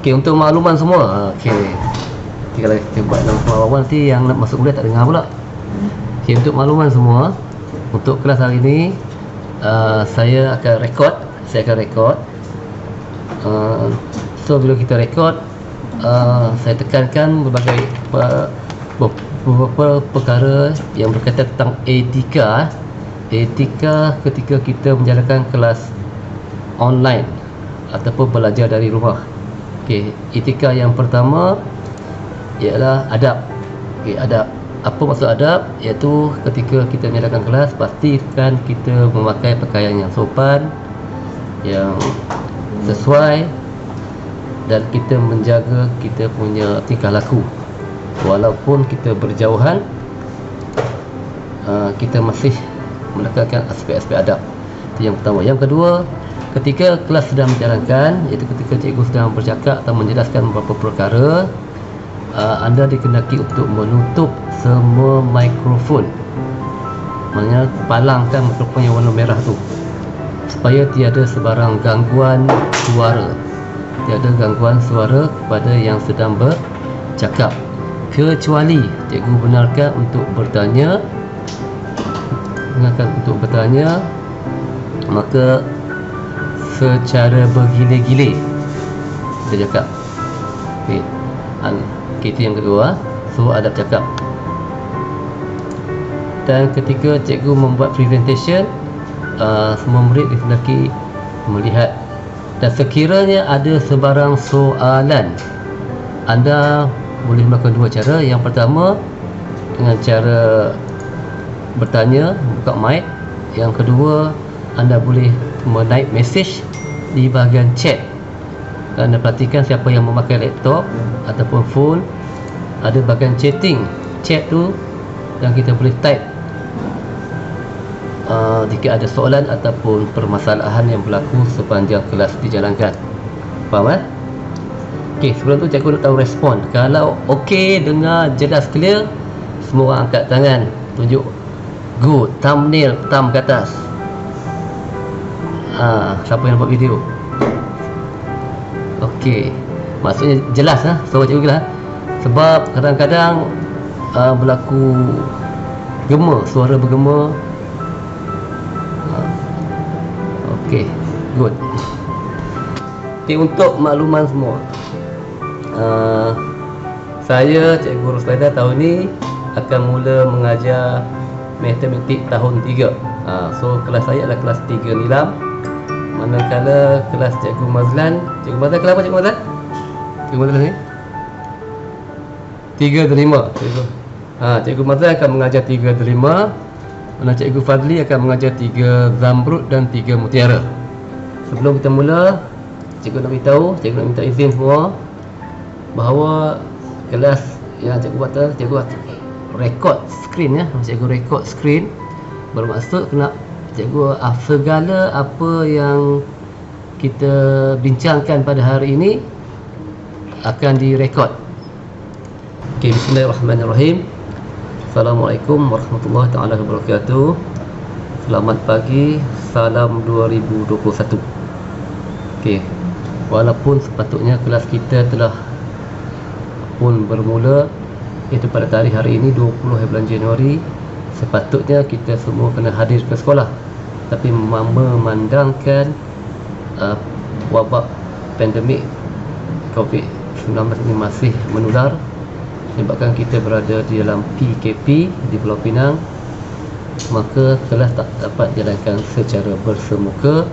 Okey, untuk makluman semua. Okey. Kalau kita buat dalam awal nanti yang nak masuk kuliah tak dengar pula. Okey, untuk makluman semua, untuk kelas hari ini saya akan rekod. So bila kita rekod, saya tekankan berbagai beberapa perkara yang berkaitan tentang etika ketika kita menjalankan kelas online ataupun belajar dari rumah. Okey, etika yang pertama ialah adab. Okey, adab. Apa maksud adab? Iaitu ketika kita menjalankan kelas, pastikan kita memakai pakaian yang sopan, yang sesuai, dan kita menjaga kita punya tingkah laku. Walaupun kita berjauhan, kita masih menekankan aspek-aspek adab. Itu yang pertama. Yang kedua, ketika kelas sedang menjalankan, iaitu ketika cikgu sedang bercakap atau menjelaskan beberapa perkara, anda dikehendaki untuk menutup semua mikrofon. Maknanya palangkan mikrofon yang warna merah tu, supaya tiada sebarang gangguan suara. Tiada gangguan suara kepada yang sedang bercakap, kecuali cikgu benarkan untuk bertanya. Maka secara bergile-gile kita cakap. Okey, itu yang kedua. So adab cakap. Dan ketika cikgu membuat presentation, semua murid dikehendaki melihat, dan sekiranya ada sebarang soalan, anda boleh melakukan dua cara. Yang pertama, dengan cara bertanya, buka mic. Yang kedua, anda boleh menaik mesej di bahagian chat. Anda perhatikan siapa yang memakai laptop ataupun phone, ada bahagian chatting, chat tu, dan kita boleh type jika ada soalan ataupun permasalahan yang berlaku sepanjang kelas dijalankan. Faham? Okey, sebelum tu cikgu nak tahu respon. Kalau okey, dengar jelas, clear, semua orang angkat tangan, tunjuk good, thumbnail, thumb ke atas. Siapa yang buat video? Okey, maksudnya jelas suara cikgu lah. Sebab kadang-kadang berlaku gema, suara bergema. Okey, good. Okey, untuk makluman semua, saya Cikgu Roslaida tahun ni akan mula mengajar matematik tahun 3. So kelas saya adalah kelas 3 nilam. Manakala kelas Cikgu Mazlan kelas apa Cikgu Mazlan? Cikgu Mazlan ni 3 dan 5. Cikgu Mazlan akan mengajar 3 dan 5. Mana Cikgu Fadli akan mengajar 3 Zamrud dan 3 Mutiara. Sebelum kita mula, cikgu nak beritahu, cikgu nak minta izin semua bahawa kelas yang cikgu buat, cikgu record screen cikgu record screen, bermaksud kena cikgu segala apa yang kita bincangkan pada hari ini akan direkod. Okey, bismillahirrahmanirrahim. Assalamualaikum warahmatullahi taala wabarakatuh. Selamat pagi, salam 2021. Okey, walaupun sepatutnya kelas kita telah pun bermula, iaitu pada tarikh hari ini 20 bulan Januari, sepatutnya kita semua kena hadir ke sekolah. Tapi memandangkan wabak pandemik COVID-19 ini masih menular, menyebabkan kita berada di dalam PKP di Pulau Pinang, maka kelas tak dapat jalankan secara bersemuka.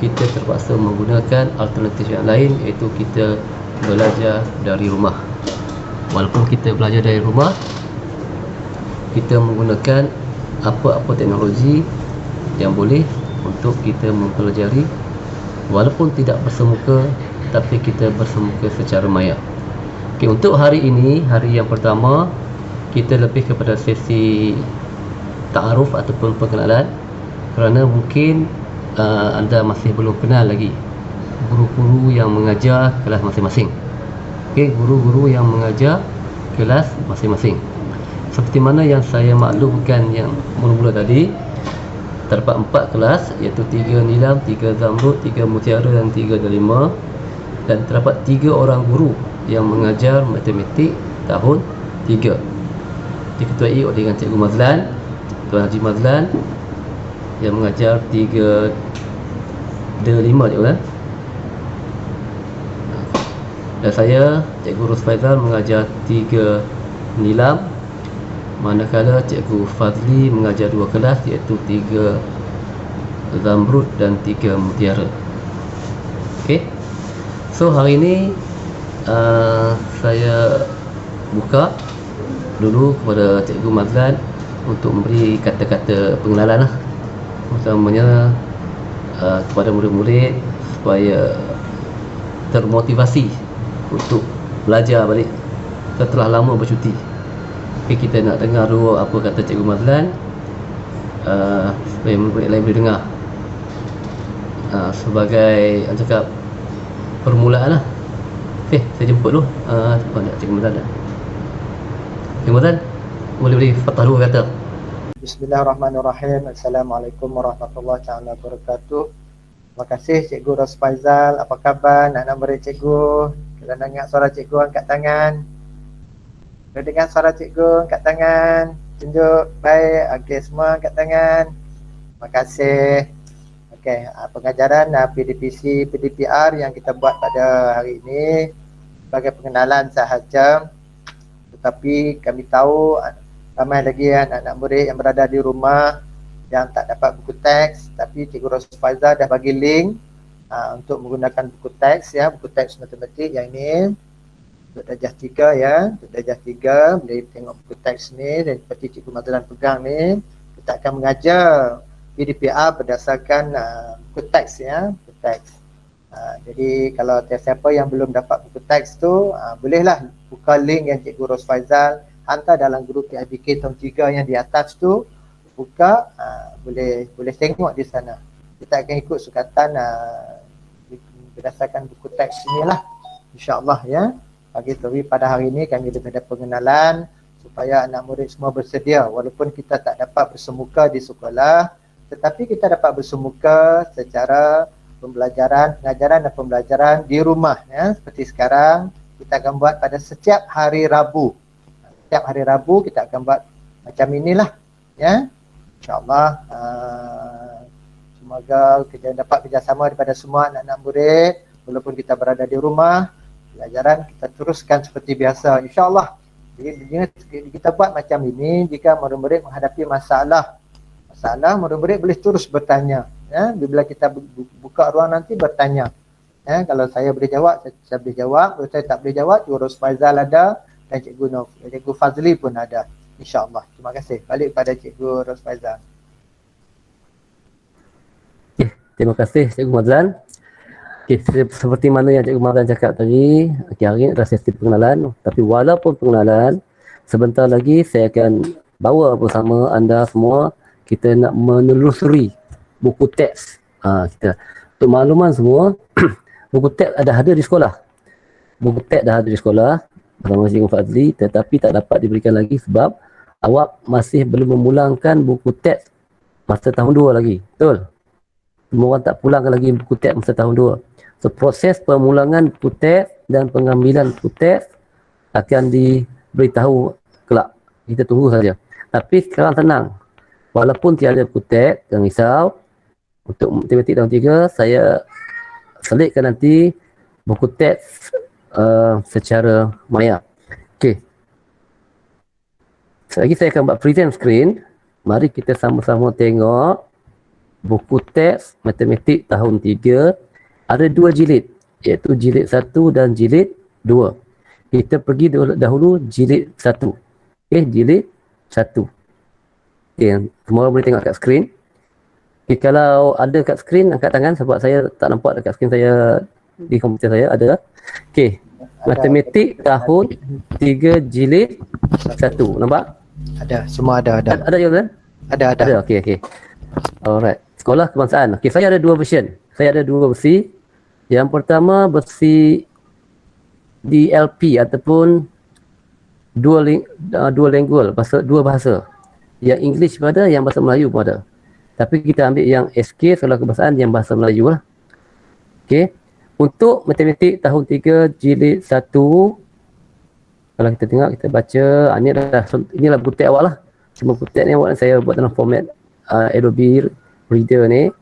Kita terpaksa menggunakan alternatif yang lain, iaitu kita belajar dari rumah. Walaupun kita belajar dari rumah, kita menggunakan apa-apa teknologi yang boleh untuk kita mempelajari, walaupun tidak bersemuka, tapi kita bersemuka secara maya. Okey, untuk hari ini, hari yang pertama, kita lebih kepada sesi ta'aruf ataupun pengenalan, kerana mungkin anda masih belum kenal lagi guru-guru yang mengajar kelas masing-masing. Okey, guru-guru yang mengajar kelas masing-masing. Seperti mana yang saya maklumkan yang mula-mula tadi, terdapat 4 kelas, iaitu 3 Nilam, 3 Zamrud, 3 Mutiara dan 3 Delima. dan terdapat 3 orang guru yang mengajar matematik tahun 3. Diketuai oleh dengan Cikgu Mazlan, Tuan Haji Mazlan, yang mengajar 3D5 je kan. Dan saya, Cikgu Ros Faizal, mengajar 3 Nilam, manakala Cikgu Fazli mengajar 2 kelas, iaitu 3 Zamrud dan 3 Mutiara. Okey. So hari ini saya buka dulu kepada Cikgu Mazlan untuk memberi kata-kata pengenalan lah, utamanya kepada murid-murid supaya termotivasi untuk belajar balik setelah lama bercuti. Okay, kita nak dengar dulu apa kata Cikgu Mazlan supaya murid lain boleh dengar, sebagai cakap permulaan lah. Okay, saya jemput dulu Cikgu Mazlan dah. Cikgu Mazlan, boleh beri fatah dulu kata. Bismillahirrahmanirrahim. Assalamualaikum warahmatullahi wabarakatuh. Terima kasih Cikgu Ros Faizal. Apa khabar anak-anak murid Cikgu? Kalau dengar suara Cikgu, angkat tangan. Kalau dengar suara Cikgu, angkat tangan. Tunjuk. Baik. Okey, semua angkat tangan. Terima kasih. Okey, pengajaran PDPC, PDPR yang kita buat pada hari ini sebagai pengenalan sahaja. Tetapi kami tahu ramai lagi anak-anak murid yang berada di rumah yang tak dapat buku teks, tapi Cikgu Ros Faizal dah bagi link untuk menggunakan buku teks, ya, buku teks matematik yang ini untuk darjah 3, ya. Untuk darjah 3 boleh tengok buku teks ni, dan seperti Cikgu Mazlan pegang ni, kita akan mengajar PDPR berdasarkan buku teks, ya, buku teks. Jadi kalau siapa yang belum dapat buku teks tu, bolehlah buka link yang Cikgu Ros Faizal hantar dalam grup PIBK tahun 3 yang di atas tu, buka, boleh tengok di sana. Kita akan ikut sukatan berdasarkan buku teks inilah, insya-Allah, ya. Pagi tadi pada hari ini kami lebih ada pengenalan supaya anak murid semua bersedia, walaupun kita tak dapat bersemuka di sekolah, tetapi kita dapat bersemuka secara pembelajaran, pengajaran dan pembelajaran di rumah, ya. Seperti sekarang kita akan buat pada setiap hari Rabu. Setiap hari Rabu kita akan buat macam inilah, ya. InsyaAllah semoga kita dapat kerjasama daripada semua anak-anak murid, walaupun kita berada di rumah, pelajaran kita teruskan seperti biasa, insyaAllah. Jadi kita buat macam ini, jika murid-murid menghadapi masalah, murid-murid boleh terus bertanya, ya. Bila kita buka ruang nanti bertanya, ya. Kalau saya boleh jawab, saya boleh jawab. Kalau saya tak boleh jawab, Cikgu Ros Faizal ada dan Cikgu Fazli pun ada, insyaAllah. Terima kasih. Balik pada Cikgu Ros Faizal. Okay, terima kasih Cikgu Mazlan. Okay, seperti mana yang Cikgu Mazlan cakap tadi, hari ini adalah sesi pengenalan. Tapi walaupun pengenalan, sebentar lagi saya akan bawa bersama anda semua, kita nak menelusuri buku teks kita. Untuk makluman semua, buku teks ada di sekolah. Buku teks dah ada di sekolah bersama Cikgu Fazli, tetapi tak dapat diberikan lagi sebab awak masih belum memulangkan buku teks masa tahun 2 lagi. Betul? Semua orang tak pulangkan lagi buku teks masa tahun 2. So, proses pemulangan buku teks dan pengambilan buku teks akan diberitahu kelak. Kita tunggu saja. Tapi sekarang tenang. Walaupun tiada buku teks, jangan risau. Untuk matematik tahun 3, saya selitkan nanti buku teks secara maya. Okey. Lagi saya akan buat present screen. Mari kita sama-sama tengok buku teks matematik tahun 3. Ada 2 jilid, iaitu jilid 1 dan jilid 2. Kita pergi dahulu jilid 1. Okey, jilid 1. Okey, semua orang boleh tengok kat skrin. Okay, kalau ada kat skrin, angkat tangan sebab saya tak nampak dekat skrin saya di komputer saya. Ada? Okey, matematik tahun 3 jilid 1. Nampak? Ada, semua ada. Ada je kan? Ada. Okey. Alright. Sekolah kebangsaan. Okey, saya ada 2 version. Saya ada 2 versi. Yang pertama versi DLP ataupun duolingual, dua bahasa. Yang English pun ada, yang bahasa Melayu pun ada. Tapi kita ambil yang SK, sekolah kebangsaan, yang bahasa Melayu lah. Okey. Untuk matematik tahun 3 jilid 1, kalau kita tengok, kita baca, inilah buku teks awak lah. Semua buku teks ni awak saya buat dalam format Adobe Reader ni.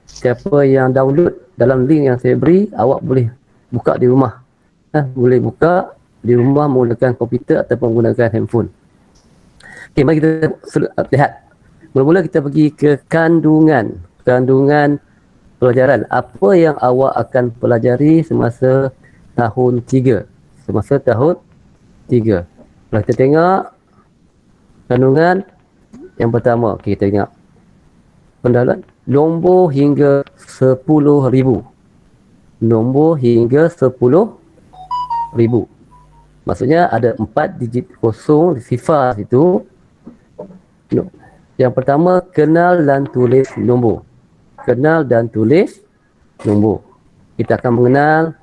Siapa yang download dalam link yang saya beri, awak boleh buka di rumah. Boleh buka di rumah menggunakan komputer ataupun menggunakan handphone. Okey, mari kita lihat. Mula-mula kita pergi ke kandungan pelajaran. Apa yang awak akan pelajari semasa tahun 3? Semasa tahun 3. Kalau kita tengok kandungan yang pertama, okay, kita tengok pendalaman nombor hingga 10,000. Nombor hingga 10,000. Maksudnya ada 4 digit kosong sifar situ. Yang pertama, kenal dan tulis nombor. Kenal dan tulis nombor. Kita akan mengenal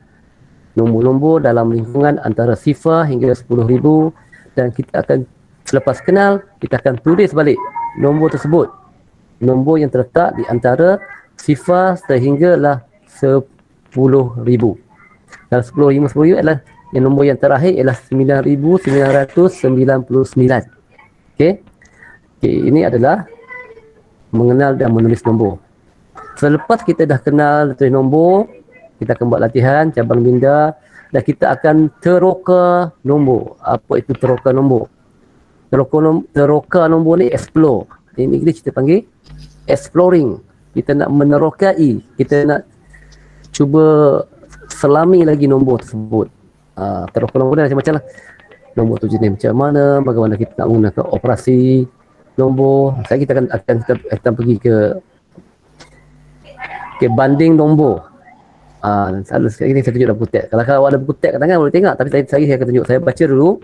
nombor-nombor dalam lingkungan antara sifar hingga 10,000, dan kita akan, selepas kenal, kita akan tulis balik nombor tersebut. Nombor yang terletak di antara sifar sehinggalah 10,000. Dan 10,000 adalah yang nombor yang terakhir ialah 9,999. Okey. Okey, ini adalah mengenal dan menulis nombor. Selepas kita dah kenal tulis nombor, kita akan buat latihan cabang minda dan kita akan teroka nombor. Apa itu teroka nombor? Teroka nombor ni explore. In English kita panggil exploring. Kita nak menerokai, kita nak cuba selami lagi nombor tersebut. Teroka nombor ni macam-macam lah. Nombor tu jenis macam mana, bagaimana kita nak menggunakan operasi nombor. Sekarang kita akan pergi ke banding nombor. Selalu sekali ni saya tunjuk dalam buku teks. Kalau awak ada buku teks kat tangan boleh tengok, tapi saya akan tunjuk. Saya baca dulu.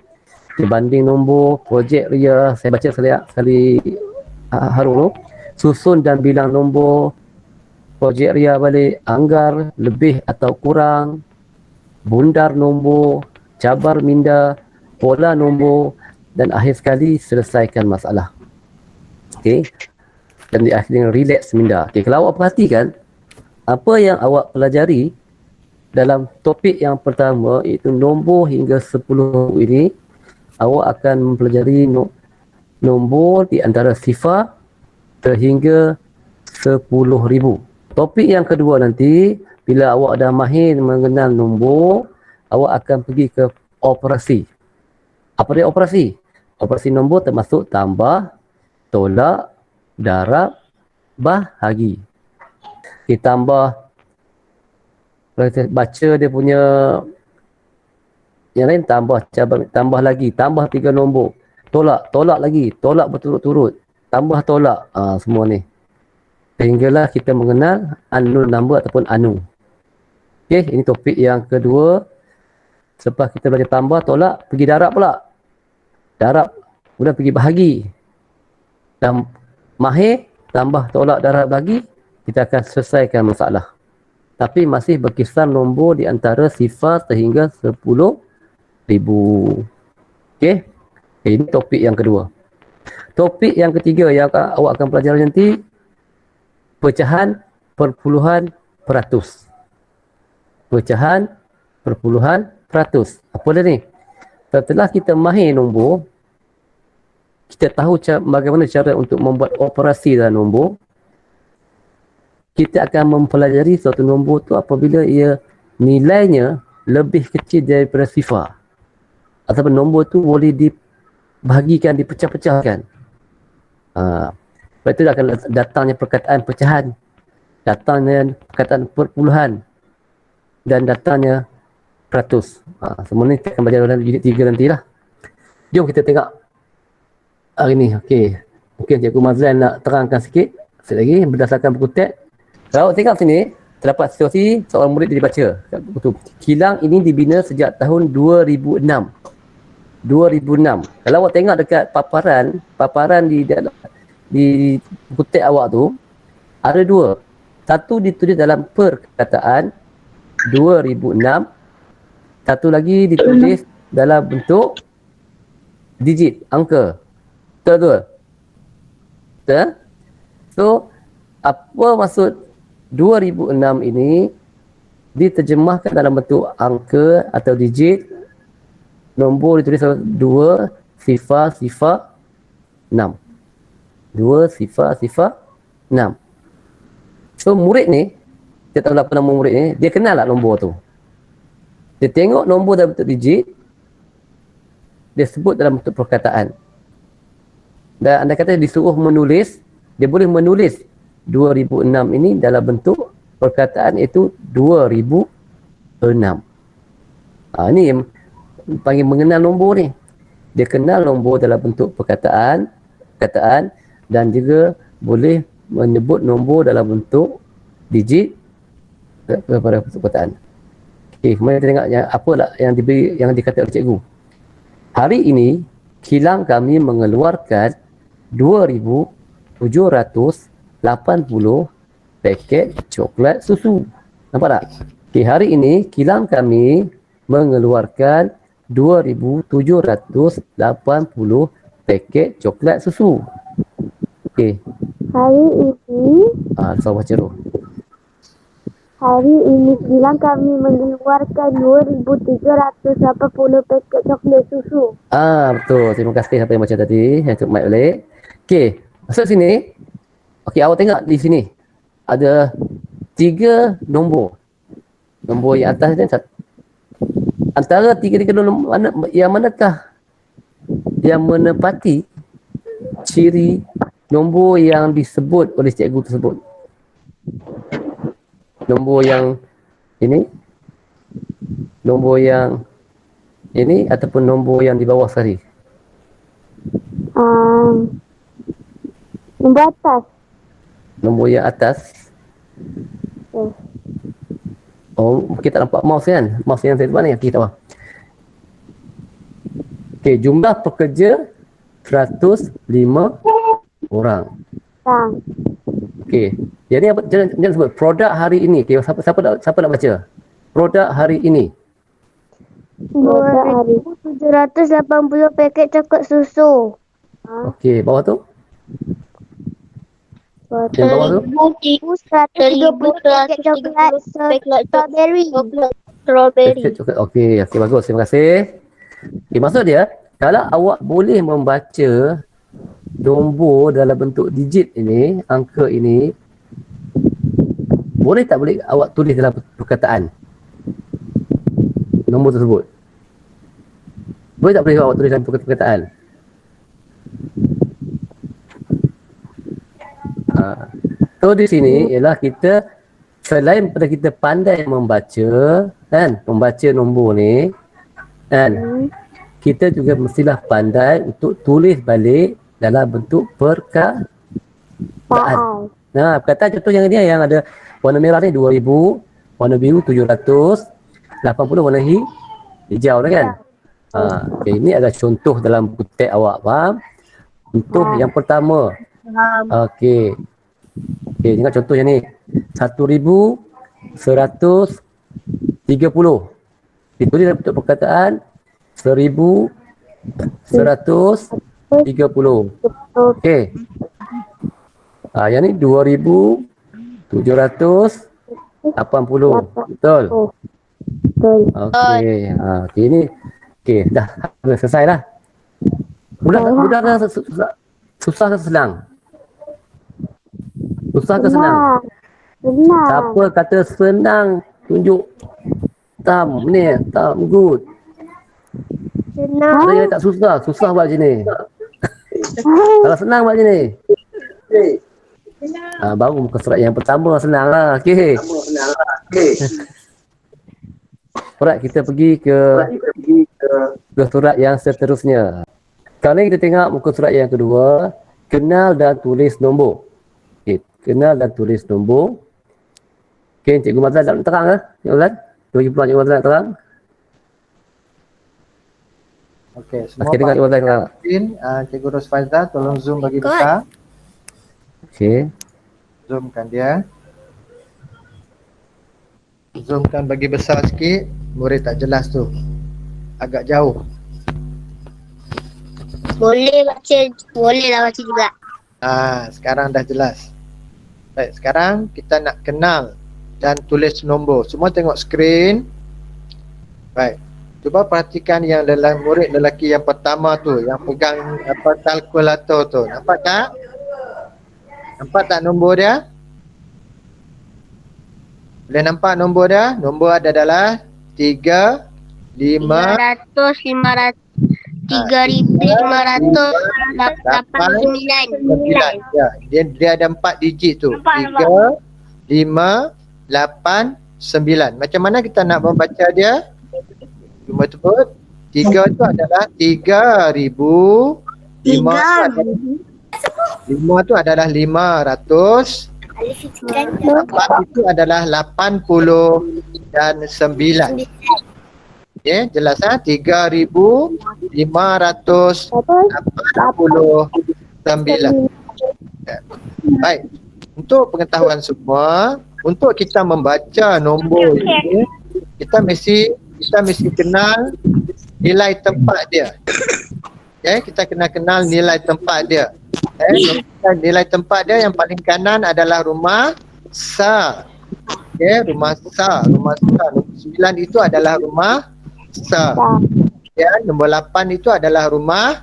Banding nombor, projek ria, saya baca sekali harum dulu. Susun dan bilang nombor, projek ria balik, anggar, lebih atau kurang, bundar nombor, cabar minda, pola nombor, dan akhir sekali selesaikan masalah. Okey. Dan di akhir dengan relax minda. Okey, kalau awak perhatikan apa yang awak pelajari dalam topik yang pertama, iaitu nombor hingga 10 ini, awak akan mempelajari nombor di antara sifar sehingga 10,000. Topik yang kedua nanti, bila awak dah mahir mengenal nombor, awak akan pergi ke operasi. Apa dia operasi? Operasi nombor termasuk tambah, tolak, darab, bahagi. Kita tambah, kalau kita baca dia punya yang lain, tambah lagi, tambah 3 nombor, tolak lagi, tolak berturut-turut, tambah tolak, semua ni. Sehinggalah kita mengenal unknown number ataupun anu. Okey, ini topik yang kedua. Selepas kita belajar tambah, tolak, pergi darab pula. Darab, kemudian pergi bahagi. Dan mahir, tambah, tolak, darab, bahagi, kita akan selesaikan masalah. Tapi masih berkisar nombor di antara sifar sehingga 10,000. Okey, ini topik yang kedua. Topik yang ketiga yang awak akan pelajari nanti, pecahan perpuluhan peratus. Pecahan perpuluhan peratus. Apa dia ni? Setelah kita mahir nombor, kita tahu bagaimana cara untuk membuat operasi dalam nombor. Kita akan mempelajari suatu nombor tu apabila ia nilainya lebih kecil daripada sifar. Ataupun nombor tu boleh dibahagikan, dipecah-pecahkan. Lepas itu akan datangnya perkataan pecahan, datangnya perkataan perpuluhan, dan datangnya peratus. Semua ni kita akan belajar dalam unit 3 nantilah. Jom kita tengok hari ni. Okey, mungkin Cikgu Mazlan nak terangkan sikit lagi berdasarkan buku teks. Kalau tengok sini, terdapat situasi seorang murid dia dibaca. Kilang ini dibina sejak tahun 2006. 2006. Kalau awak tengok dekat paparan di buku teks awak tu, ada 2. Satu ditulis dalam perkataan 2006. Satu lagi ditulis dalam bentuk digit, angka. Betul? Betul? So, apa maksud 2006 ini? diterjemahkan dalam bentuk angka atau digit. Nombor ditulis 2 sifar 6. 2 sifar 6. So murid ni, dia tahu apa nama murid ni, dia kenal tak nombor tu. Dia tengok nombor dalam bentuk digit, dia sebut dalam bentuk perkataan. Dan anda kata disuruh menulis, dia boleh menulis 2006 ini dalam bentuk perkataan, itu 2006. Ini yang panggil mengenal nombor ni. Dia kenal nombor dalam bentuk perkataan dan juga boleh menyebut nombor dalam bentuk digit kepada perkataan. Okey, kemudian kita tengok apa lah yang dikatakan oleh cikgu. Hari ini kilang kami mengeluarkan 2,780 paket coklat susu. Nampak tak? Okey, hari ini kilang kami mengeluarkan 2,780 paket coklat susu. Okey. Hari ini Sama baca tu. Hari ini kilang kami mengeluarkan 2,780 paket coklat susu. Betul. Terima kasih siapa yang baca tadi. Yang cuk mic balik. Okey, masuk sini. Okey, awak tengok di sini. Ada 3 nombor. Nombor yang atas ni antara 3 nombor yang manakah yang menepati ciri nombor yang disebut oleh cikgu tersebut? Nombor yang ini, nombor yang ini, ataupun nombor yang di bawah sekali? Nombor atas. Nombor yang atas. Kita tak nampak mouse kan? Mouse yang saya mana yang kita tahu. Okey, jumlah pekerja 105 orang. Okey. Jadi apa, jangan sebut produk hari ini. Okay, siapa nak baca? Produk hari ini. 2,780 paket coklat susu. Okey, bawah tu? Yang bawah tu? 1,130 paket coklat strawberry. Paket coklat. Okey, bagus. Terima kasih. Okey, maksud dia, kalau awak boleh membaca nombor dalam bentuk digit ini, angka ini, boleh tak boleh awak tulis dalam perkataan nombor tersebut? Boleh tak boleh awak tulis dalam perkataan? So di sini ialah kita, selain pada kita pandai membaca kan, membaca nombor ni kan, kita juga mestilah pandai untuk tulis balik dalam bentuk perkataan. Perkataan contoh yang ni yang ada warna merah ni 2,000, warna biru 780, warna hijau lah kan. Okay, ini adalah contoh dalam buku teks awak, faham? Contoh yang pertama. Okey. Okey, tengok contoh yang ni. 1,130. Ditulis dalam bentuk perkataan 1,130. Okey. Yang ni 2,780. Betul? Okey. Okey, ni. Okey, dah selesai dah. Mudah ke susah ke senang? Susah ke senang? Senang. Siapa kata senang, tunjuk thumb ni, thumb good. Senang. Ada yang tak susah, susah buat macam ni. Kalau senang buat macam ni. Baru muka surat yang pertama senang lah. Okey. Alright, kita pergi ke surat yang seterusnya. Kali ni kita tengok muka surat yang kedua. Kenal dan tulis nombor. Okay, kenal dan tulis nombor. Okay, Cikgu Mazlan tak terang ke? Cikgu Mazlan? Cikgu Mazlan terang? Okey, semua Okay, dengar Cikgu Mazlan terang. Cikgu Rosfaizah, tolong zoom bagi besar. Okay. Zoomkan dia. Zoomkan bagi besar sikit. Murid tak jelas tu. Agak jauh. Boleh lah baca juga. Sekarang dah jelas. Baik, sekarang kita nak kenal dan tulis nombor. Semua tengok skrin. Baik. Cuba perhatikan yang murid lelaki yang pertama tu, yang pegang kalkulator tu. Nampak tak? Nampak tak nombor dia? Boleh nampak nombor dia? Nombor adalah 3, 5, 500, 3,589. 9. Ya, dia ada 4 digit tu. 3, 5, 8, 9. Macam mana kita nak membaca dia? Cuma sebut 3 tu adalah 3,000. 5 tu adalah 500. 4 itu adalah 80 dan 9. Okay, jelas ha? 3,589. Baik. Untuk pengetahuan semua, untuk kita membaca nombor ini, kita mesti kenal nilai tempat dia. Okay, kita kena kenal nilai tempat dia. Nilai tempat dia yang paling kanan adalah rumah Sa. Okay, rumah Sa. Nombor 9 itu adalah rumah Sa. Ya, nombor 8 itu adalah rumah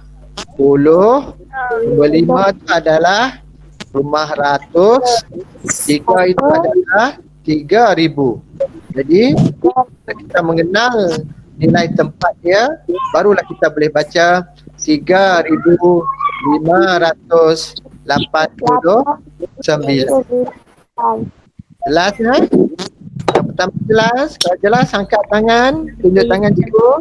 10. Nombor 5 itu adalah rumah ratus. 3 itu adalah 3,000. Jadi kita mengenal nilai tempat dia, barulah kita boleh baca 3,589. Jelas ya? Yang pertama jelas? Kalau jelas, angkat tangan, tunjuk tangan cikgu.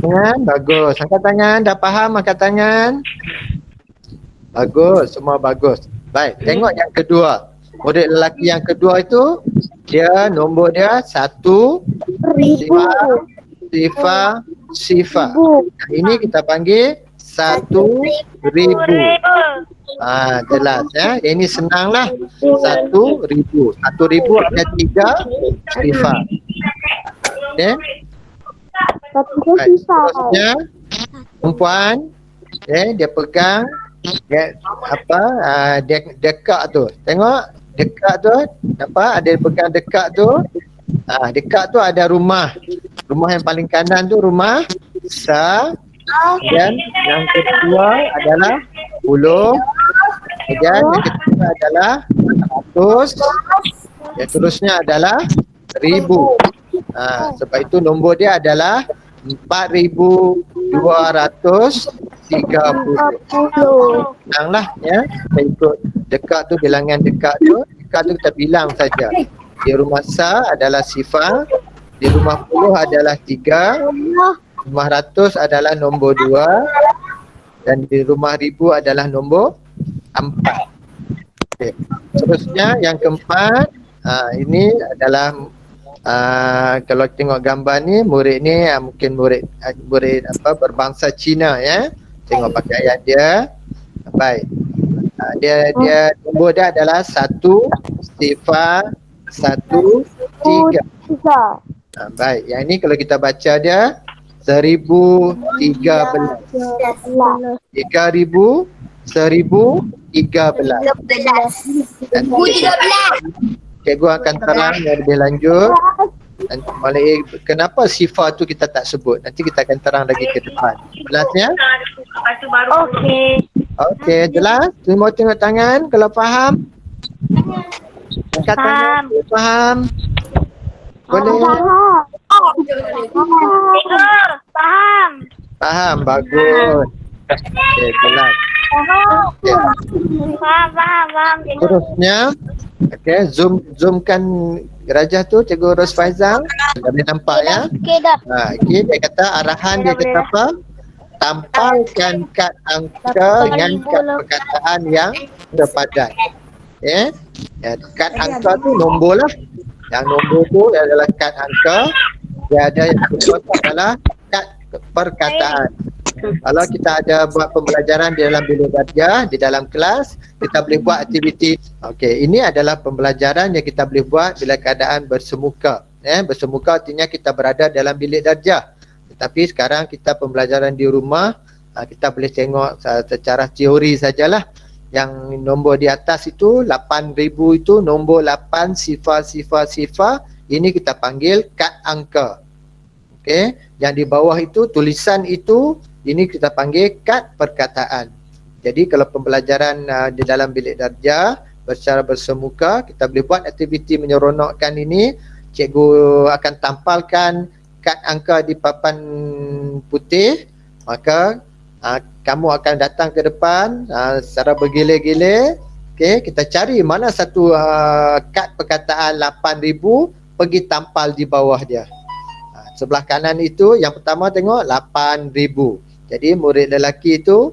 Tangan, bagus. Angkat tangan, dah faham angkat tangan? Bagus, semua bagus. Baik, tengok yang kedua. Murid lelaki yang kedua itu, dia nombor dia 1, sifar. Ini kita panggil 1,000. Jelas ya. Ini senanglah. 1,000. 1,000 ada 3 sifar. Okay. Baik, seterusnya perempuan, dia pegang dekak tu. Tengok dekak tu, nampak ada pegang dekak tu. Dekat tu ada rumah. Rumah yang paling kanan tu rumah Sa. Dan yang kedua adalah 10. Kemudian yang ketiga adalah 100. Yang terusnya adalah 1,000. Sebab itu nombor dia adalah 4,230. Bilanglah ya. Kita ikut dekat tu, bilangan dekat tu. Dekat tu kita bilang saja. Di rumah Sa adalah sifar. Di rumah 10 adalah 3. Rumah ratus adalah nombor 2. Dan di rumah 1,000 adalah nombor 4. Okay. Seterusnya yang keempat, ini adalah kalau tengok gambar ni, murid ni mungkin murid berbangsa Cina ya. Tengok pakaian dia. Baik. Dia nombor dia adalah 1, sifar, 1, 3. Baik, yang ini kalau kita baca dia 1,013. 3,000, 1,013. Cikgu akan terang yang lebih lanjut. Kenapa sifar tu kita tak sebut? Nanti kita akan terang lagi ke depan. Jelasnya? Okey, jelas? Semua tengok tangan kalau faham. Angkat tangan kalau faham. Boleh? Faham, bagus. Okey, jelas. Okay. Faham. Terusnya, zoomkan Rajah tu, Cikgu Ros Faizal. Dah boleh nampak ya? Okey dah. Okey, dia kata arahan dia kata apa? Tampalkan kad angka dengan kad perkataan yang terpadat. Ya, kad angka tu nombor lah. Yang nombor tu adalah kad angka. Dia ada yang kedua tu adalah kad perkataan. Kalau kita ada buat pembelajaran di dalam bilik darjah, di dalam kelas, kita boleh buat aktiviti. Okey, ini adalah pembelajaran yang kita boleh buat bila keadaan bersemuka. Bersemuka artinya kita berada dalam bilik darjah. Tetapi sekarang kita pembelajaran di rumah, kita boleh tengok secara teori sajalah. Yang nombor di atas itu 8,000 itu nombor 8 sifar. Ini kita panggil kad angka. Okey, yang di bawah itu tulisan itu ini kita panggil kad perkataan. Jadi kalau pembelajaran di dalam bilik darjah secara bersemuka, kita boleh buat aktiviti menyeronokkan ini. Cikgu akan tampalkan kad angka di papan putih, maka kamu akan datang ke depan secara bergilir-gilir. Okey, kita cari mana satu kad perkataan 8,000, pergi tampal di bawah dia. Sebelah kanan itu yang pertama tengok 8,000. Jadi murid lelaki itu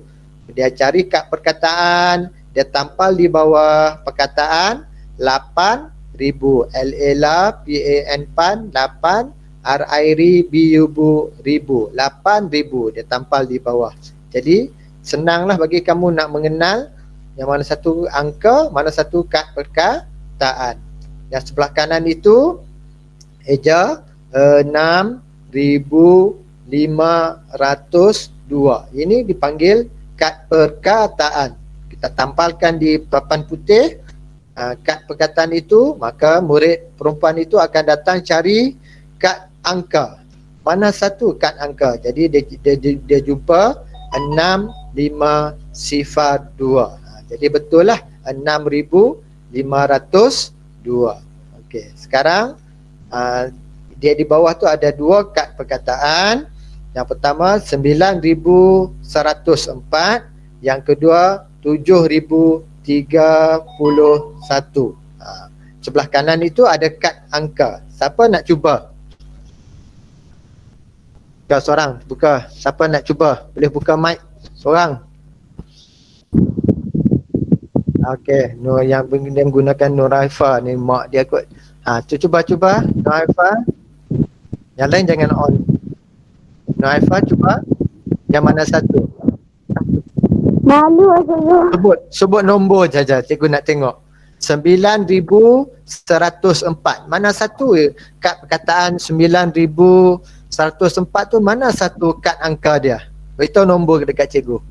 dia cari kad perkataan, dia tampal di bawah perkataan 8,000. L-A-L-A, P-A-N pan 8, R-I-B-U-B 1000. 8,000 dia tampal di bawah. Jadi senanglah bagi kamu nak mengenal yang mana satu angka, mana satu kad perkataan. Yang sebelah kanan itu eja 6,502. Ini dipanggil kad perkataan. Kita tampalkan di papan putih kad perkataan itu, maka murid perempuan itu akan datang cari kad angka. Mana satu kad angka? Jadi dia jumpa 6,502. Jadi betul lah 6,502. Okey, sekarang dia di bawah tu ada dua kad perkataan. Yang pertama 9,104, yang kedua 7,031. Sebelah kanan itu ada kad angka. Siapa nak cuba? Buka seorang, buka. Siapa nak cuba? Boleh buka mic seorang. Okey, yang menggunakan Nuraifa ni mak dia kot. Cuba Nuraifa. Yang lain jangan on. Nuraifa cuba. Yang mana satu? Malu saya. Sebut nombor saja, cikgu nak tengok. 9,104. Mana satu kad perkataan 9,104 tu, mana satu kad angka dia? Beritahu nombor dekat cikgu.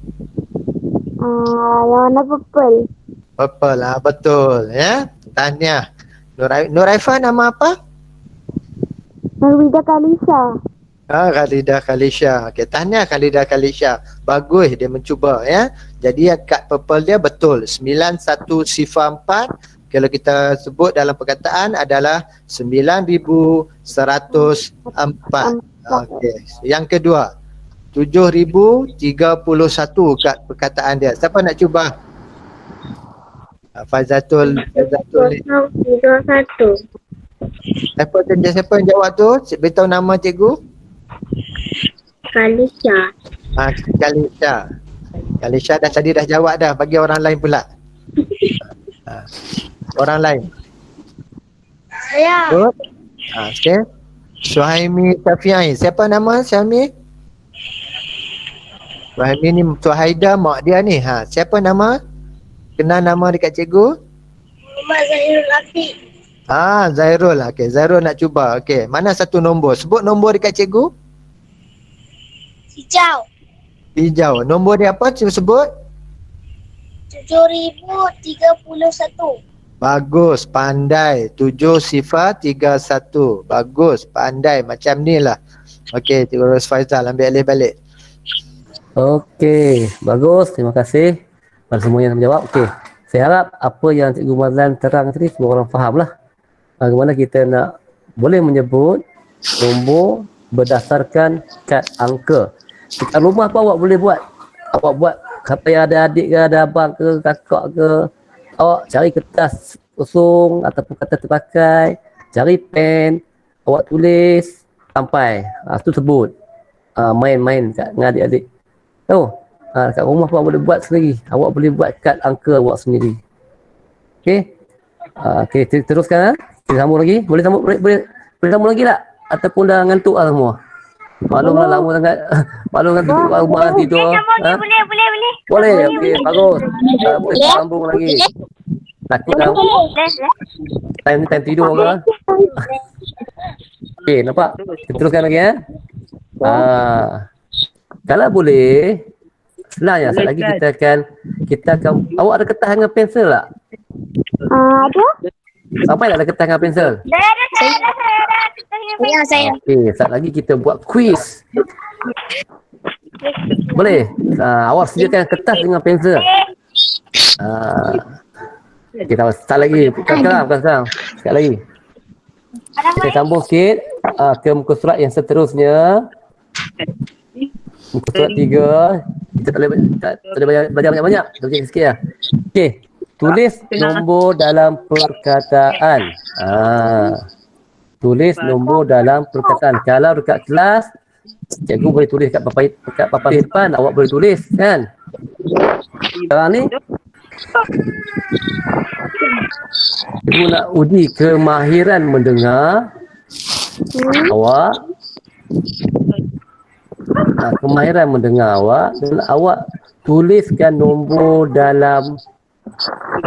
Yang warna purple. Purple lah, betul ya. Tahniah. Nuraifa nama apa? Nurwida Kalisa. Khalidah Khalisha. Okey, tahniah Khalidah Khalisha. Bagus dia mencuba ya. Jadi kad purple dia betul. 9,104 kalau kita sebut dalam perkataan adalah 9,104. Okey. Yang kedua 7,031 kad perkataan dia. Siapa nak cuba? Faizatul. 21. Siapa yang jawab tu? Beritahu nama cikgu. Kalisha. Kalisha tadi dah jawab dah. Bagi orang lain pula. Orang lain. Saya. Good. Okay. Suhaimi Safiai. Siapa nama Suhaimi? Suhaimi ni Suhaida mak dia ni. Siapa nama? Kenal nama dekat cikgu? Muhammad Zahirul Afiq. Zairul. Okey, Zairul nak cuba. Okey, mana satu nombor? Sebut nombor dekat cikgu. Hijau. Nombor dia apa? Cuba sebut. 7,031. Bagus, pandai. 7,031. Bagus, pandai. Macam ni lah. Okey, Cikgu Ros Faizal ambil alih balik. Okey, bagus. Terima kasih pada semua yang menjawab. Okey, saya harap apa yang Cikgu Mazlan terang tadi semua orang faham lah. Bagaimana kita nak boleh menyebut nombor berdasarkan kad angka. Kat rumah apa awak boleh buat? Awak buat kata yang ada adik ke, ada abang ke, kakak ke. Awak cari kertas kosong ataupun kertas terpakai, cari pen, awak tulis sampai. Tu sebut. Main-main dengan adik-adik. Tahu? Kat rumah awak boleh buat sendiri. Awak boleh buat kad angka awak sendiri. Okey? Okey, teruskan. Kita sambung lagi. Boleh sambung sambung lagi tak? Ataupun dah ngantuk lah semua? Maklumlah lama sangat. Maklum kan duduk kat rumah tidur. Boleh. Boleh. Okey, bagus. Boleh sambung lagi. Takut dah. Time tidur ke? Okey, nampak? Kita teruskan lagi ya. Kalau boleh Senang ya. Sekali lagi kita akan awak ada kertas dengan pensel tak? Ada? Siapa yang ada kertas dengan pensel? Saya. Okey, sekali lagi kita buat quiz. Boleh? Awak sediakan kertas dengan pensel. Kita start lagi. Bukan sekarang. Sekali lagi. Kita sambung sikit ke muka surat yang seterusnya. Muka surat 3. Kita tak boleh baca banyak-banyak. Kita baca sikit lah. Okey. Tulis nombor dalam perkataan. Tulis nombor dalam perkataan. Kalau dekat kelas, cikgu boleh tulis kat papan depan, awak boleh tulis kan? Sekarang ni cikgu nak uji kemahiran mendengar awak. Kemahiran mendengar awak dan awak tuliskan nombor dalam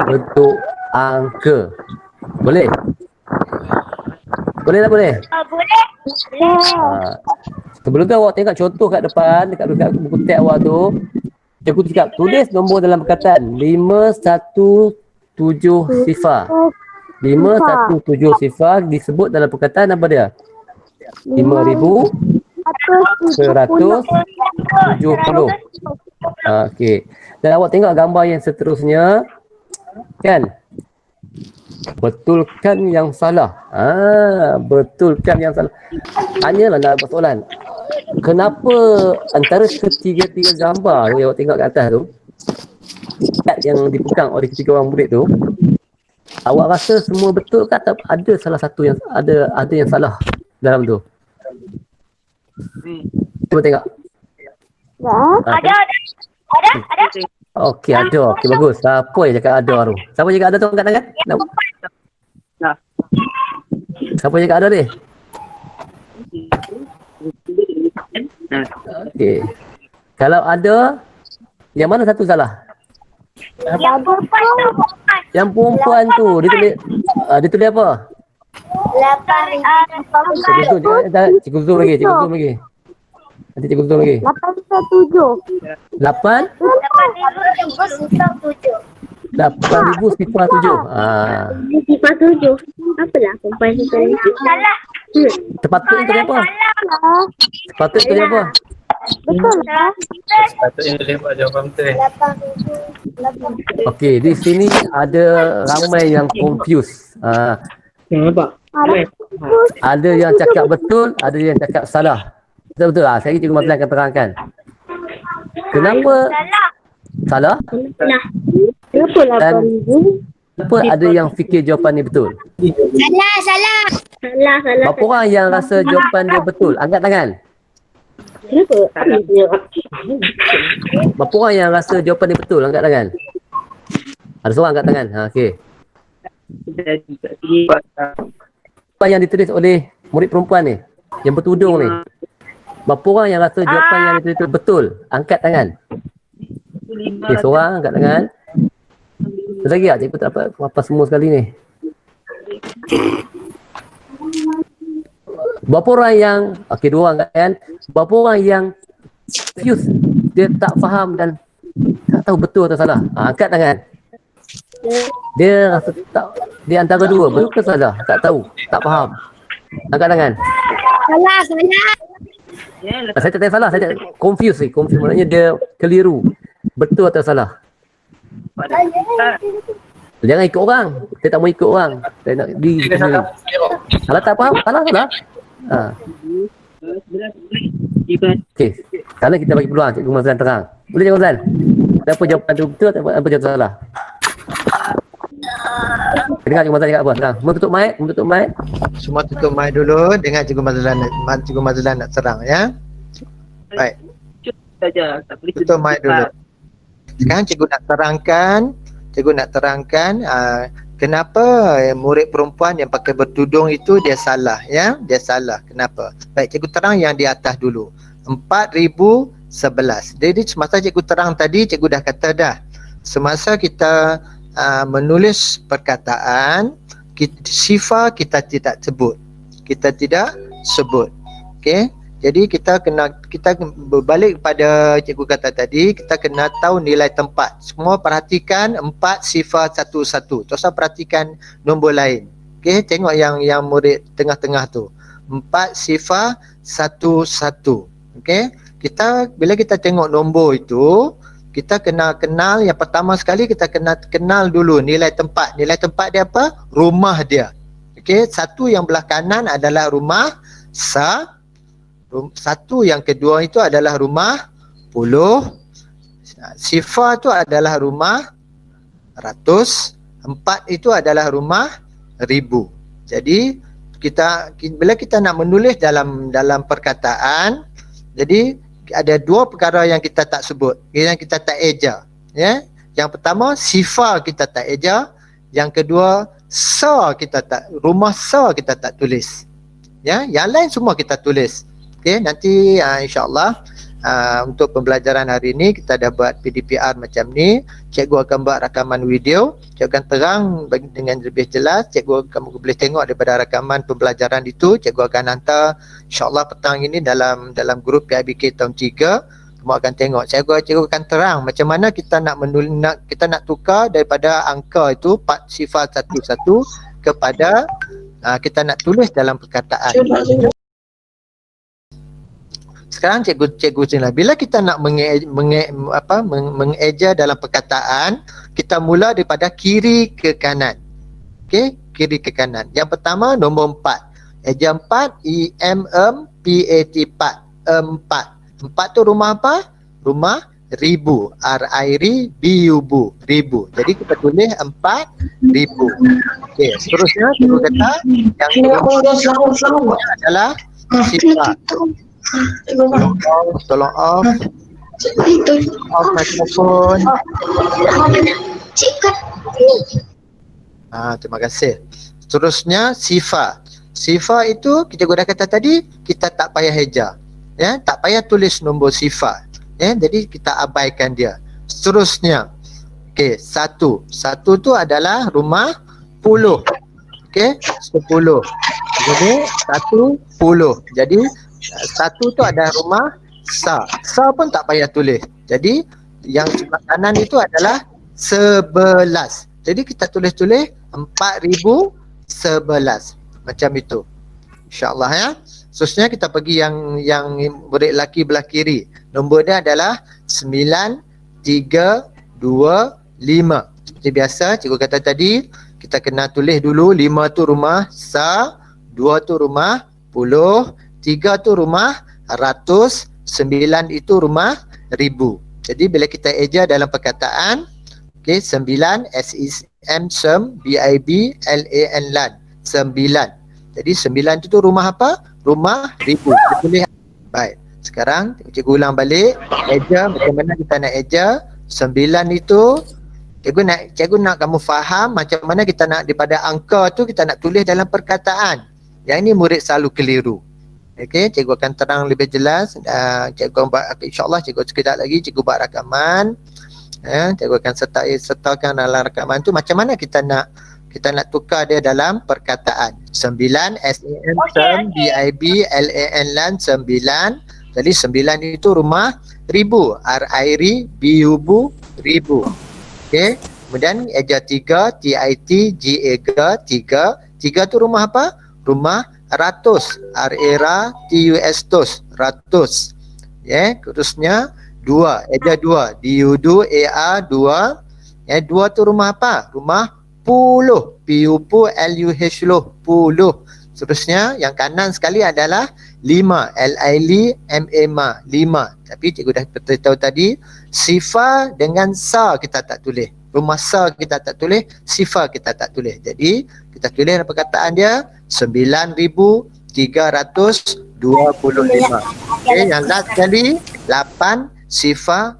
bentuk angka. Boleh? Boleh tak boleh? Boleh. Sebelum tu awak tengok contoh kat depan dekat buku teks awak tu. Cikgu cakap tulis nombor dalam perkataan 517 sifar. 517 sifar disebut dalam perkataan apa dia? 5,170. Okey. Dan awak tengok gambar yang seterusnya. Kan? Betulkan yang salah. Betulkan yang salah. Tanyalah nak buat soalan. Kenapa antara ketiga-tiga gambar yang awak tengok kat atas tu, yang dipegang oleh ketiga orang murid tu, awak rasa semua betul ke atau ada salah satu yang ada yang salah dalam tu? Cuba tengok. Ada. Okey, ada. Okey, bagus. Siapa yang cakap ada tu? Siapa yang cakap ada tu angkat tangan? Siapa yang cakap ada ni? Okey. Kalau ada, yang mana satu salah? Yang perempuan tu, dia tulis apa? 8,000. Cikgu zoom lagi. Nanti cikgu zoom lagi. 807. 8? 8,007. 8,007. Sifar 7. Apalah perempuan sifar ni? Salah. Sepatutnya tulis apa? Sepatutnya tulis apa? Betul lah. Sepatutnya boleh buat jawapan betul. 8,000. Okey, di sini ada ramai yang confused. Ada yang cakap betul, ada yang cakap salah. Betul-betul lah. Saya Cikgu Mazlan akan terangkan. Kenapa salah? Kenapa Dan 8,000? kenapa ada yang fikir jawapan ni betul? Salah. Berapa orang yang rasa jawapan dia betul? Angkat tangan. Berapa orang yang rasa jawapan dia betul? Angkat tangan. Ada seorang angkat tangan. Okey. Apa yang ditulis oleh murid perempuan ni? Yang bertudung ni? Berapa orang yang rasa jawapan yang ditulis tu betul? Angkat tangan. Okey, seorang angkat tangan. Ada lagi tak? Cikgu tak dapat apa semua sekali ni. Berapa orang yang, okey, 2 orang kan? Berapa orang yang confused, dia tak faham dan tak tahu betul atau salah? Angkat tangan. Dia rasa tak, dia antara dua, betul ke salah? Tak tahu, tak faham. Angkat tangan. Salah. Saya tak tanya salah, saya tak confused. Maknanya dia keliru. Betul atau salah? Jangan ikut orang. Saya tak mau ikut orang. Saya nak diri sendiri. Kalau tak faham, salah. Okey. Sekarang kita bagi peluang Cikgu Mazlan terang. Boleh Cikgu Mazlan? Apa jawapan tu betul atau apa jawapan salah? Dengar Cikgu Mazlan cakap apa? Terang. Semua tutup mic. Semua tutup mic dulu. Dengar Cikgu Mazlan nak serang ya. Baik. Tutup mic dulu. Sekarang cikgu nak terangkan kenapa murid perempuan yang pakai bertudung itu dia salah ya. Dia salah. Kenapa? Baik, cikgu terang yang di atas dulu. 4,011. Jadi semasa cikgu terang tadi, cikgu dah kata dah. Semasa kita menulis perkataan, sifar kita tidak sebut. Okey. Jadi kita berbalik pada cikgu kata tadi, kita kena tahu nilai tempat. Semua perhatikan 4 sifar 1-1. Tak usah perhatikan nombor lain. Okey, tengok yang murid tengah-tengah tu. 4 sifar 1-1. Okey, bila kita tengok nombor itu, kita kena kenal, yang pertama sekali kita kena kenal dulu nilai tempat. Nilai tempat dia apa? Rumah dia. Okey, satu yang belah kanan adalah rumah satu yang kedua itu adalah rumah puluh, sifar tu adalah rumah ratus, 4 itu adalah rumah ribu. Jadi bila kita nak menulis dalam perkataan, jadi ada 2 perkara yang kita tak sebut, yang kita tak eja, ya. Yang pertama sifar kita tak eja, yang kedua rumah kita tak tulis. Ya, yang lain semua kita tulis. Okey, nanti insya-Allah untuk pembelajaran hari ini kita dah buat PDPR macam ni. Cikgu akan buat rakaman video, cikgu akan terang dengan lebih jelas. Cikgu kamu boleh tengok daripada rakaman pembelajaran itu. Cikgu akan hantar insya-Allah petang ini dalam grup PIBK tahun 3. Kamu akan tengok. Cikgu akan terang macam mana kita nak kita nak tukar daripada angka itu 4 sifar 1-1 kepada kita nak tulis dalam perkataan. Sekarang cikgu sila. Bila kita nak mengeja dalam perkataan, kita mula daripada kiri ke kanan. Okey, kiri ke kanan. Yang pertama nombor 4. Eja 4, EMPAT 4. 4 tu rumah apa? Rumah ribu. RIBU, ribu. Jadi kita tulis 4,000. Okey, seterusnya cikgu kata yang kedua adalah sifar. Tolong off mikrofon. Terima kasih. Seterusnya sifar. Sifar itu kita dah kata tadi, kita tak payah eja. Ya, tak payah tulis nombor sifar. Ya, jadi kita abaikan dia. Seterusnya, okey, 1. 1 tu adalah rumah puluh. Okey, 10. Jadi 10. Jadi 1 tu ada rumah sa pun tak payah tulis. Jadi yang sebelah kanan itu adalah 11. Jadi kita tulis 4,011 macam itu, insyaAllah ya. Seterusnya kita pergi yang murid lelaki belah kiri. Nombor dia adalah 9325. Seperti biasa cikgu kata tadi, kita kena tulis dulu 5 tu rumah sa, 2 tu rumah puluh, 3 tu rumah ratus, 9 itu rumah ribu. Jadi bila kita eja dalam perkataan, okey, 9 SEM BIBLAN LAN 9. Jadi 9 itu rumah apa? Rumah ribu. Kita tulis. Baik. Sekarang cikgu ulang balik eja macam mana kita nak eja 9 itu. Cikgu nak kamu faham macam mana kita nak daripada angka tu kita nak tulis dalam perkataan. Yang ini murid selalu keliru. Okey, cikgu akan terang lebih jelas. Cikgu insya-Allah cikgu sekejap lagi cikgu buat rakaman. Cikgu akan sertakan dalam rakaman tu macam mana kita nak tukar dia dalam perkataan. 9 SAM BIBLAN LAN 9. Jadi 9 itu rumah ribu. RIBU ribu. Okey. Kemudian eja 3 TITGA 3. 3 tu rumah apa? Rumah ratus. RATUS ratus. Ya, terusnya 2. Eja 2 DUDU AR 2. Ya, 2 tu rumah apa? Rumah puluh. PUPU LUH puluh. Seterusnya yang kanan sekali adalah 5. LILMA 5. Tapi cikgu dah beritahu tadi, sifar dengan sa kita tak tulis. Rumah sa kita tak tulis, sifar kita tak tulis. Jadi kita tulis dalam perkataan dia 9,325. Okey, yang last sekali 8 sifar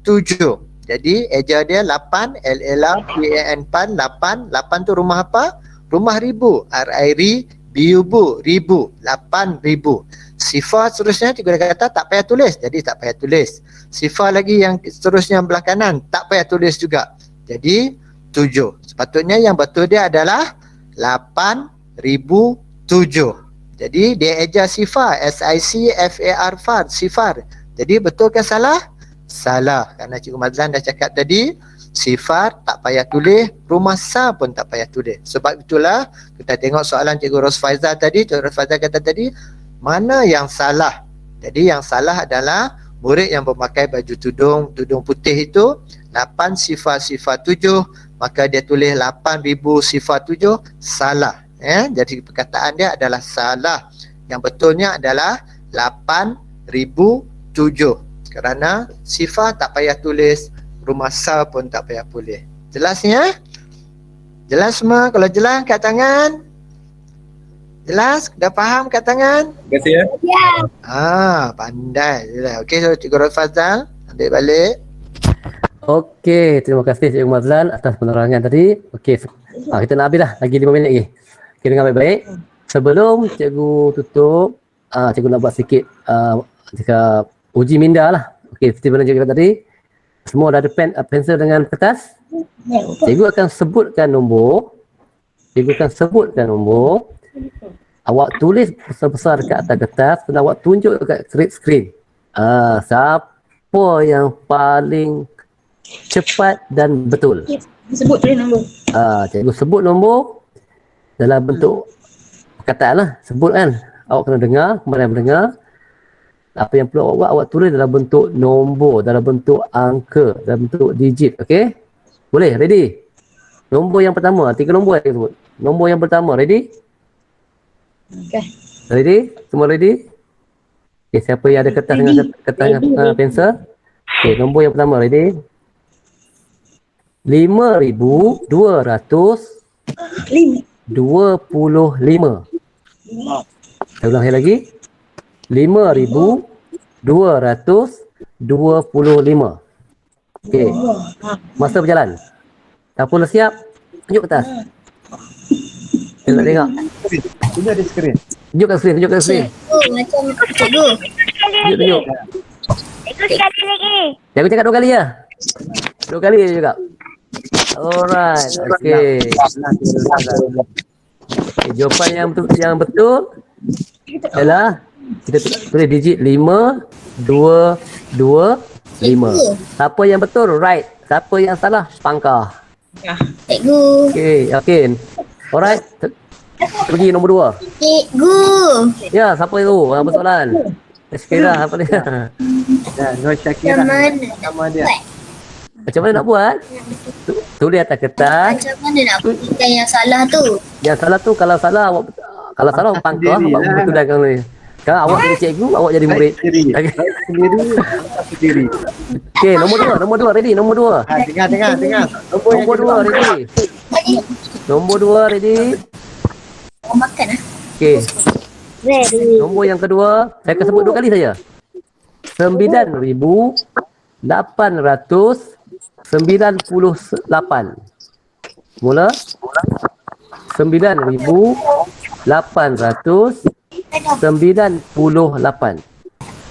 7. Jadi eja dia 8 LLAPAN 8. 8 tu rumah apa? Rumah ribu. RIBU ribu. 8,000. Sifar seterusnya cikgu dah kata tak payah tulis. Jadi tak payah tulis. Sifar lagi yang seterusnya belah kanan tak payah tulis juga. Jadi 7. Sepatutnya yang betul dia adalah 8,007. Jadi dia eja sifar, S-I-C-F-A-R, far, sifar. Jadi betul ke salah? Salah. Kerana Cikgu Mazlan dah cakap tadi, sifar tak payah tulis, rumah sa pun tak payah tulis. Sebab itulah kita tengok soalan Cikgu Rosfaizal tadi, Cikgu Rosfaizal kata tadi, mana yang salah? Jadi yang salah adalah murid yang memakai baju tudung putih itu 8 sifar 7, maka dia tulis 8,000 sifar 7, salah. Jadi perkataan dia adalah salah. Yang betulnya adalah 8,007. Kerana sifar tak payah tulis, rumah sa pun tak payah tulis. Jelasnya? Jelas semua? Kalau jelas kat tangan. Jelas? Dah faham kat tangan? Terima kasih ya. Pandai. Okey, so Cikgu Rosfazal ambil balik. Okey, terima kasih Cikgu Mazlan atas penerangan tadi. Okey, kita nak habis dah. Lagi 5 minit lagi. Okey, dengar baik-baik. Sebelum Cikgu tutup, Cikgu nak buat sikit jika uji minda lah. Okey, seperti mana Cikgu kata tadi, semua dah ada pensel dengan kertas. Cikgu akan sebutkan nombor. Awak tulis besar-besar dekat atas kertas dan awak tunjuk dekat skrin. Siapa yang paling cepat dan betul. Sebut tu nombor. Cikgu sebut nombor dalam bentuk perkataan lah. Sebut kan. Awak kena dengar, kemudian mendengar. Apa yang perlu awak tulis dalam bentuk nombor, dalam bentuk angka, dalam bentuk digit. Okey? Boleh? Ready? Nombor yang pertama, 3 nombor yang sebut. Nombor yang pertama, ready? Okay. Ready? Semua ready? Okay, siapa yang ada kertas dengan pensel? Okay, nombor yang pertama, ready? 5,225. Saya ulang lagi. 5,225. Okey. Masa berjalan. Siapa dah siap? Tunjuk kertas. Kita nak tengok. Ini ada skrin. Tunjukkan skrin. Macam cikgu. Tunjuk. Sekali lagi. Jangan cakap 2 kali ya. 2 kali je cakap. Alright. Okey. Jawapan yang betul adalah kita tulis digit 5,225. Siapa yang betul? Right. Siapa yang salah? Pangkah. Cikgu. Okey. Alright. Pergi nombor 2. Cikgu. Ya, siapa itu? Apa soalan? Syakira, apa dia? Nur Syakira. Nama dia. Macam mana nak buat? Tulis atas kertas. Macam mana nak buktikan yang salah tu? Yang salah tu kalau salah awak pangkah awak betulkan ni. Sekarang awak jadi cikgu, awak jadi murid. Sendiri. Okey, nombor 2 ready, nombor 2. Dengar. Nombor 2 ready. Nombor 2 ready. Orang makan lah. Okey. Ready. Nombor yang kedua, saya akan sebut 2 kali saja. 9,898. Mula. 9,898.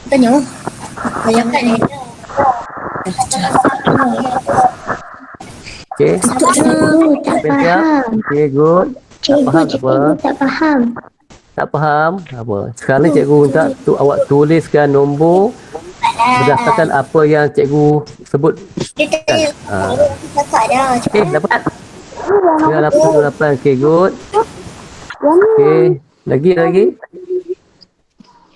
Tanya. Banyakkan ni. Okey. Siap? Okey, good. Tak faham. Tak faham? Apa? Sekarang ni cikgu minta awak tuliskan nombor berdasarkan apa yang cikgu sebut. Dia tanya. Cakap dah. Okey, dapat? 9,828. Okey, good. Okey, lagi.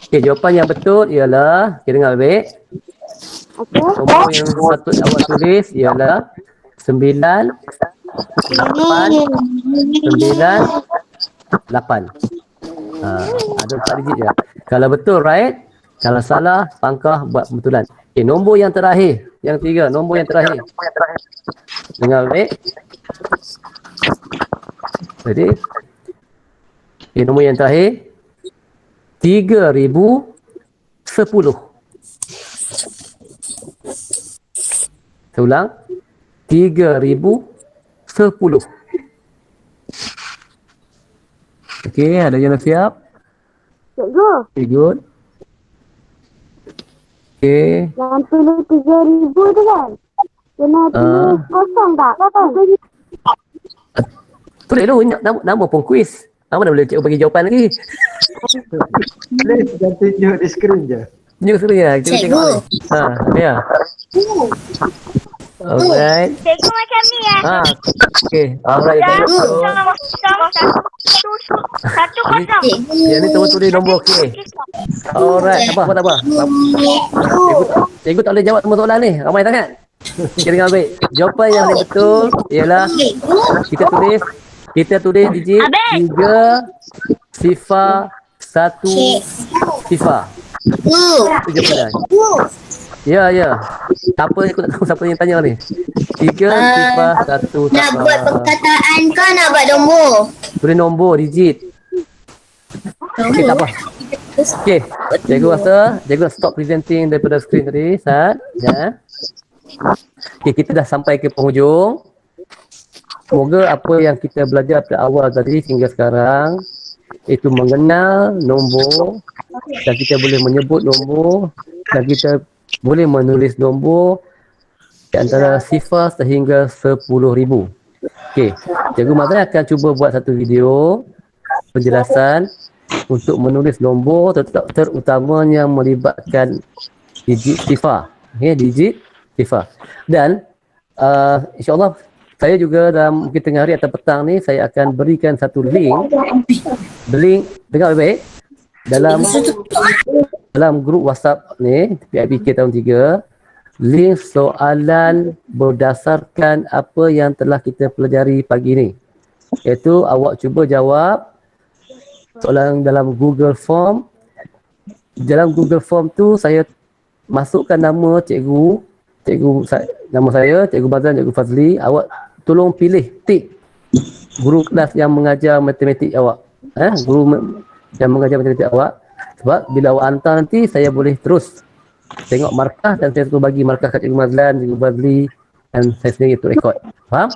Okey, jawapan yang betul ialah, kita dengar baik. Nombor yang patut awak tulis ialah 9,898. Ada 4 digit je. Kalau betul right, kalau salah pangkah buat betulan. Okey, nombor yang terakhir, yang 3, nombor yang terakhir. Dengar baik. Ready? Okey, nombor yang terakhir 3,010. Saya ulang. 3,010. Okey, ada yang dah siap? Cikgu, Okay, good. Okey. yang tulis 3,000 tu kan? Kena tulis kosong tak? Tulis dulu nama pun kuis. Mana boleh cikgu bagi jawapan lagi? Please jangan tunjuk di skrin je. Tunjuk sini ya, kita Cikgu. tengok ni. Ya. Alright. Cikgu macam ni ya. Okay. Alright, thank you. Satu kosong. Cikgu. Yang ni tunggu tulis nombor, okey. Alright, tak apa. Cikgu tak boleh jawab semua soalan ni. Ramai sangat. Kita dengar baik. Jawapan yang paling betul ialah Cikgu. kita tulis digit 3 sifar 1 sifar. Itu jawapan. Ya. Apa aku tak tahu siapa yang tanya ni. 3 sifar 1 Nak buat sifar. perkataan ke nak buat nombor? Tulis nombor, digit. Okey, tak apa. Okey, cikgu rasa cikgu stop presenting daripada skrin tadi, Sat. Ya. Okey, kita dah sampai ke penghujung. Semoga apa yang kita belajar pada awal tadi hingga sekarang itu mengenal nombor dan kita boleh menyebut nombor dan kita boleh menulis nombor di antara sifar sehingga 10,000. Okey, Cikgu Mazlan akan cuba buat satu video penjelasan untuk menulis nombor terutamanya melibatkan digit sifar. Okey, digit sifar. Dan insya-Allah saya juga dalam mungkin tengah hari atau petang ni saya akan berikan satu link dengar baik-baik dalam grup WhatsApp ni PIBK tahun 3, link soalan berdasarkan apa yang telah kita pelajari pagi ni, iaitu awak cuba jawab soalan dalam Google Form. Dalam Google Form tu saya masukkan nama nama saya Cikgu Mazlan, Cikgu Fazli. Awak tolong pilih tik guru kelas yang mengajar matematik awak. Guru yang mengajar matematik awak. Sebab bila awak hantar nanti saya boleh terus tengok markah dan saya terus bagi markah kat Cikgu Mazlan, Cikgu Fazli dan saya sendiri untuk rekod. Faham?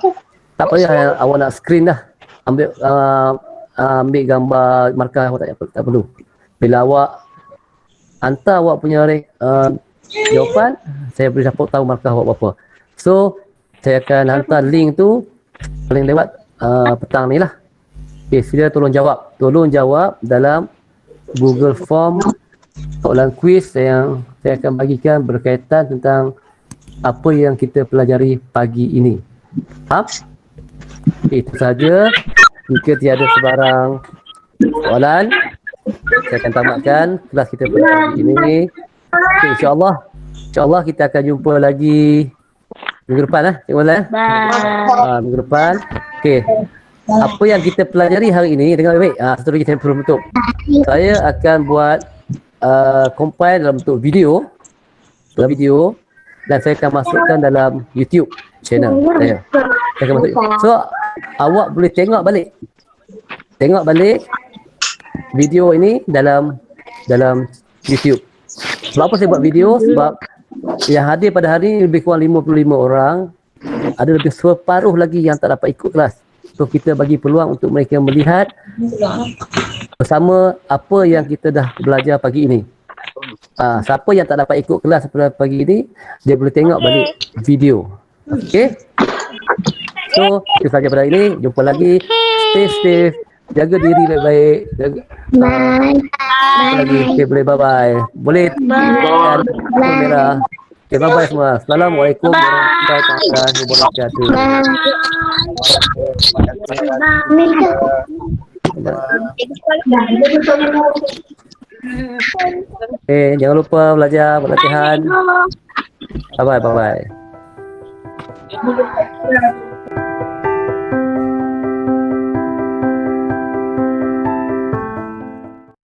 Tak payah awak nak screen dah. Ambil gambar markah awak tak perlu. Bila awak hantar awak punya jawapan, saya boleh dapat tahu markah awak berapa. So, saya akan hantar link tu paling lewat petang ni lah. Okay, sila tolong jawab. Tolong jawab dalam Google Form soalan quiz yang saya akan bagikan berkaitan tentang apa yang kita pelajari pagi ini. Faham? Okay, itu sahaja. Jika tiada sebarang soalan, saya akan tamatkan kelas kita pada pagi ini. Okay, InsyaAllah kita akan jumpa lagi minggu depan Cikgu Mazlan. Minggu depan. Okey. Apa yang kita pelajari hari ini, dengar baik. Satu lagi saya perlu tutup. Saya akan buat compile dalam bentuk video. Dan saya akan masukkan dalam YouTube channel saya. Saya akan masuk. So, awak boleh tengok balik video ini dalam YouTube. Sebab apa saya buat video? Sebab yang hadir pada hari ini lebih kurang 55 orang. Ada lebih separuh lagi yang tak dapat ikut kelas. So kita bagi peluang untuk mereka melihat bersama apa yang kita dah belajar pagi ini. Siapa yang tak dapat ikut kelas pada pagi ini, dia boleh tengok balik video. Okey? So, itu sahaja pada hari ini. Jumpa lagi. Stay safe. Jaga diri baik-baik. Bye. Apa lagi? Okay, boleh bye-bye. Boleh tekan kamera. Okay, bye-bye semua. Assalamualaikum warahmatullahi wabarakatuh. Jangan lupa belajar, berlatihan. Bye-bye.